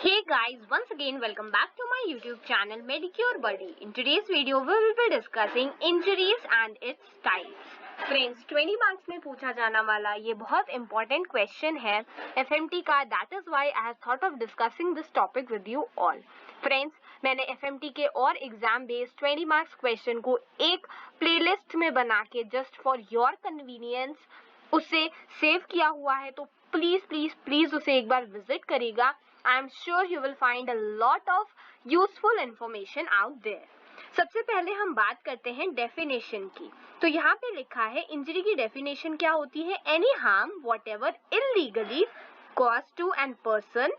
Hey guys, once again welcome back to my YouTube channel Medicure Buddy. In today's video we will be discussing injuries and its types. Friends, 20 marks में पूछा जाने वाला ये बहुत important question है FMT का. That is why I have thought of discussing this topic with you all. Friends, मैंने FMT के और एग्जाम बेस्ड 20 मार्क्स क्वेश्चन को एक प्लेलिस्ट में बना के जस्ट फॉर योर कन्वीनियंस उसे सेव किया हुआ है, तो प्लीज प्लीज प्लीज उसे एक बार विजिट करेगा. I am sure you will find a lot of useful information out there. सबसे पहले हम बात करते हैं डेफिनेशन की. तो यहाँ पे लिखा है इंजरी की डेफिनेशन क्या होती है? Any harm whatever illegally cause to an person,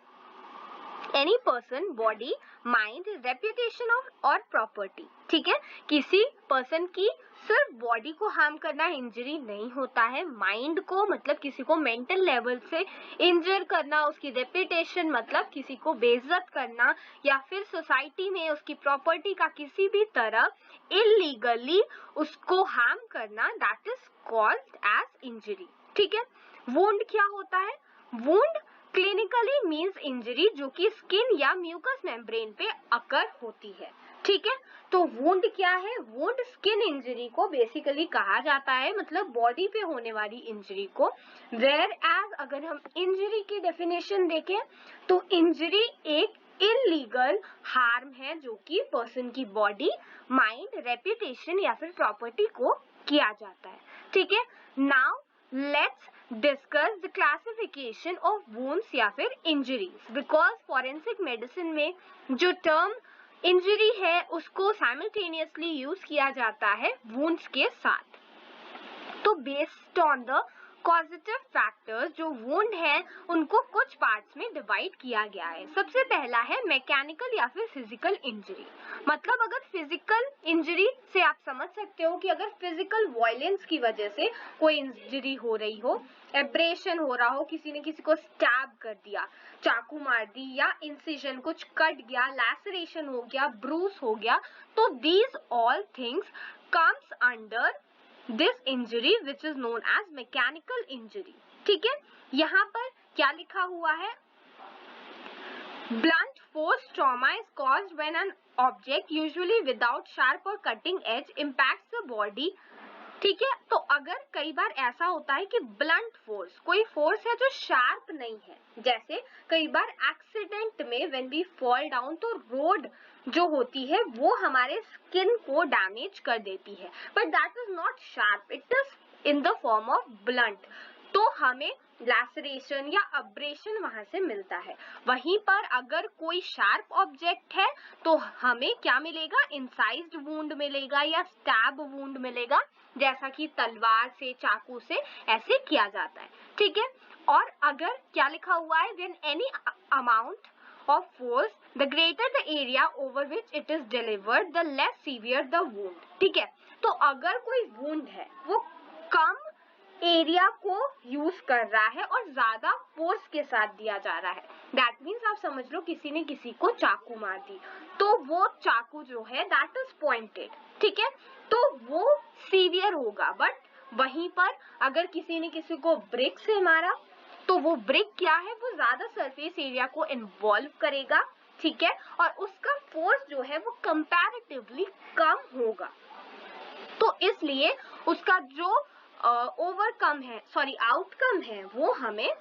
any person, body, mind, reputation of और प्रॉपर्टी. ठीक है, किसी पर्सन की सिर्फ बॉडी को हार्म करना इंजरी नहीं होता है, माइंड को मतलब किसी को मेंटल लेवल से इंजर करना, उसकी रेप्यूटेशन मतलब किसी को बेइज्जत करना, या फिर सोसाइटी में उसकी प्रॉपर्टी का किसी भी तरह इलीगली उसको हार्म करना, that is called as injury. ठीक है, वुंड क्या होता है? वुंड क्लिनिकली मीन्स इंजरी जो कि स्किन या म्यूकस मेम्ब्रेन पे अकर होती है. ठीक है, तो वुंड क्या है? वुंड स्किन इंजरी को बेसिकली कहा जाता है, मतलब बॉडी पे होने वाली इंजरी को. वेयर एज अगर हम इंजरी की डेफिनेशन देखें तो इंजरी एक इलीगल हार्म है जो कि पर्सन की बॉडी, माइंड, रेप्यूटेशन या फिर प्रॉपर्टी को किया जाता है. ठीक है, now let's discuss the classification of wounds या फिर इंजरीज, बिकॉज फॉरेंसिक मेडिसिन में जो टर्म इंजरी है उसको साइमल्टेनियसली यूज किया जाता है वुंड्स के साथ. तो based on the causative factors जो वुंड है उनको कुछ पार्ट्स में डिवाइड किया गया है. सबसे पहला है मैकेनिकल या फिर फिजिकल इंजरी. मतलब अगर फिजिकल इंजरी से आप समझ सकते हो कि अगर फिजिकल वायलेंस की वजह से कोई इंजरी हो रही हो, एब्रेशन हो रहा हो, किसी ने किसी को स्टैब कर दिया, चाकू मार दी, या इंसिजन कुछ कट गया, लैसरेशन हो गया, ब्रूस हो गया, तो these all things comes under this injury which is known as mechanical injury. ठीक है, यहाँ पर क्या लिखा हुआ है? Blunt force trauma is caused when an object, usually without sharp or cutting edge, impacts the body. ठीक है, तो अगर कई बार ऐसा होता है कि ब्लंट फोर्स, कोई फोर्स है जो शार्प नहीं है, जैसे कई बार एक्सीडेंट में व्हेन वी फॉल डाउन तो रोड जो होती है वो हमारे स्किन को डैमेज कर देती है, but that is not sharp, it is in the form of blunt, तो हमें लैसरेशन या अब्रेशन वहां से मिलता है. वहीं पर अगर कोई शार्प ऑब्जेक्ट है तो हमें क्या मिलेगा? इंसाइज्ड वुंड मिलेगा या स्टैब वुंड मिलेगा, जैसा कि तलवार से, चाकू से ऐसे किया जाता है. ठीक है, और अगर क्या लिखा हुआ है? When any amount of force, the greater the area over which it is delivered, the less severe the wound. ठीक है, तो अगर कोई wound है वो कम एरिया को यूज कर रहा है और ज्यादा फोर्स के साथ दिया जा रहा है, दैट मीन्स आप समझ लो किसी ने किसी को चाकू मार दी, तो वो चाकू जो है दैट इज पॉइंटेड. ठीक है, तो वो सीवियर होगा. बट वहीं पर अगर किसी ने किसी को ब्रिक से मारा तो वो ब्रिक क्या है? वो ज्यादा सरफेस एरिया को इन्वॉल्व करेगा. ठीक है, और उसका फोर्स जो है वो कंपैरेटिवली कम होगा, तो इसलिए उसका जो आउटकम है वो हमें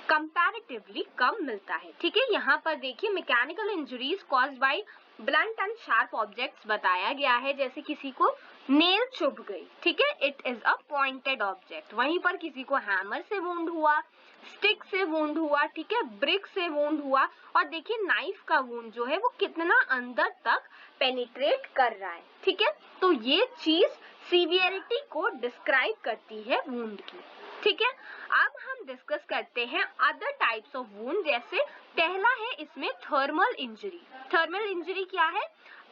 कंपैरेटिवली कम मिलता है. ठीक है, यहाँ पर देखिए mechanical injuries caused by blunt and sharp objects बताया गया है, जैसे किसी को नेल चुभ गई. ठीक है, it is a pointed object. वहीं पर किसी को हैमर से वुंड हुआ, स्टिक से वुंड हुआ, ठीक है, ब्रिक से वुंड हुआ, और देखिए नाइफ का वुंड जो है वो कितना अंदर तक पेनिट्रेट कर रहा है. ठीक है, तो ये चीज सीवियरिटी को डिस्क्राइब करती है वुंड की. ठीक है, अब हम डिस्कस करते हैं अदर टाइप्स ऑफ वुंड. जैसे पहला है इसमें थर्मल इंजरी. थर्मल इंजरी क्या है?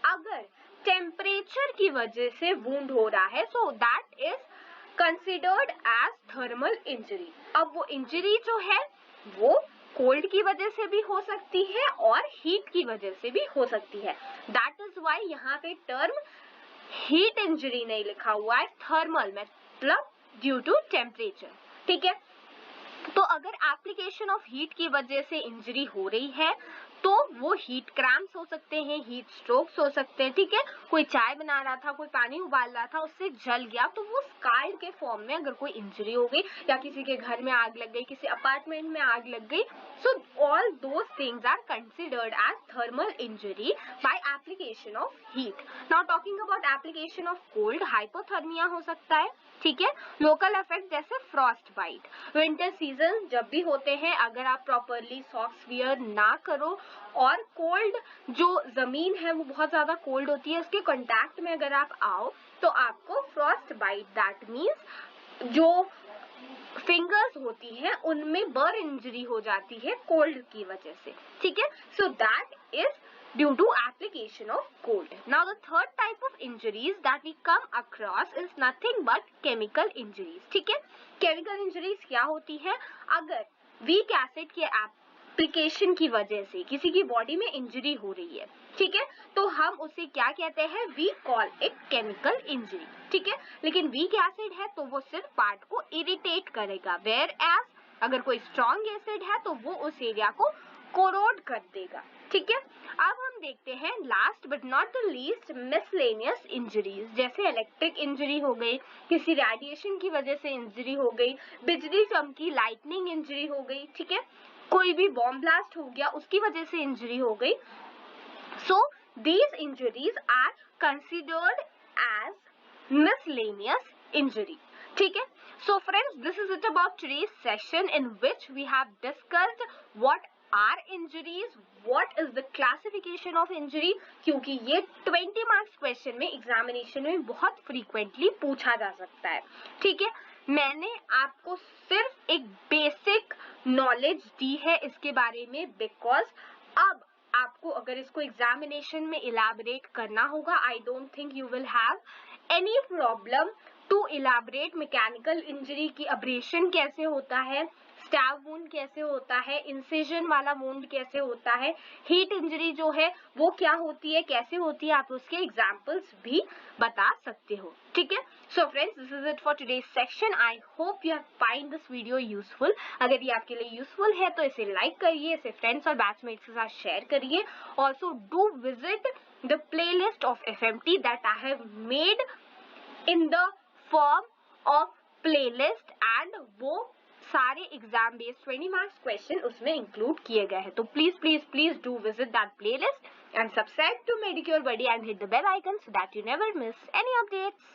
अगर टेम्परेचर की वजह से वुंड हो रहा है so that is considered as thermal injury. अब वो इंजरी जो है वो कोल्ड की वजह से भी हो सकती है और हीट की वजह से भी हो सकती है. दैट इज वाई यहाँ पे टर्म हीट इंजरी नहीं लिखा हुआ है, थर्मल मतलब ड्यू टू टेम्परेचर. ठीक है, तो अगर एप्लीकेशन ऑफ हीट की वजह से इंजरी हो रही है तो वो हीट क्रैम्प्स हो सकते हैं, हीट स्ट्रोक्स हो सकते हैं, ठीक है। कोई चाय बना रहा था, कोई पानी उबाल रहा था, उससे जल गया तो वो स्कार्ड के फॉर्म में अगर कोई इंजरी हो गई, या किसी के घर में आग लग गई, किसी अपार्टमेंट में आग लग गई, so all those things are considered as thermal injury by application of heat. Now talking about application of cold, hypothermia हो सकता है, ठीक है। लोकल इफेक्ट जैसे फ्रॉस्ट बाइट। विंटर सीजन जब भी होते हैं, अगर आप प्रॉपरली सॉक्स वियर ना करो और कोल्ड जो जमीन है वो बहुत ज्यादा कोल्ड होती है, उसके कांटेक्ट में अगर आप आओ तो आपको फ्रॉस्ट बाइट, दैट मीन्स जो फिंगर्स होती हैं उनमें बर्न इंजरी हो जाती है कोल्ड की वजह से, ठीक है। So that is due to application of cold. Now the third type of injuries that we come across is nothing but chemical injuries, ठीक है। chemical injuries क्या होती है? अगर weak acid के एप्लीकेशन की वजह से किसी की बॉडी में इंजरी हो रही है, ठीक है, तो हम उसे क्या कहते हैं? We call it chemical injury, ठीक है। लेकिन वीक एसिड है तो वो सिर्फ पार्ट को इरिटेट करेगा, वेयर एज अगर कोई स्ट्रॉन्ग एसिड है तो वो उस एरिया को कोरोड कर देगा, ठीक है। अब हम देखते हैं last but not the least miscellaneous injuries, जैसे इलेक्ट्रिक इंजरी हो गई, किसी रेडिएशन की वजह से इंजरी हो गई, बिजली चमकी, लाइटनिंग इंजरी हो गई, ठीक है, कोई भी बॉम्ब ब्लास्ट हो गया उसकी वजह से इंजरी हो गई। सो these injuries are considered as miscellaneous injury, ठीक है। So friends, this is it about today's session in which we have discussed what are injuries, what is the classification of injury, क्योंकि ये 20 मार्क्स क्वेश्चन में examination में बहुत frequently पूछा जा सकता है, ठीक है। मैंने आपको सिर्फ एक बेसिक नॉलेज दी है इसके बारे में, बिकॉज अब आपको अगर इसको एग्जामिनेशन में इलैबोरेट करना होगा, I don't think you will have any problem to elaborate mechanical injury की अब्रेशन कैसे होता है, स्टैब वुंड कैसे होता है, इंसिजन वाला वुंड कैसे होता है, हीट इंजरी जो है वो क्या होती है, कैसे होती है, आप उसके एग्जाम्पल्स भी बता सकते हो, ठीक है। So friends, this is it for today's section. I hope you have find this video useful. अगर ये आपके लिए यूजफुल है तो इसे लाइक करिए, इसे फ्रेंड्स और बैचमेट्स के साथ शेयर करिए। Also do visit the playlist of FMT that I have made in the form of playlist, and वो सारे एग्जाम बेस्ड 20 मार्क्स क्वेश्चन उसमें इंक्लूड किए गए हैं। तो please please please do visit that playlist and subscribe to Medicure Buddy and hit the bell icon so that you never miss any updates.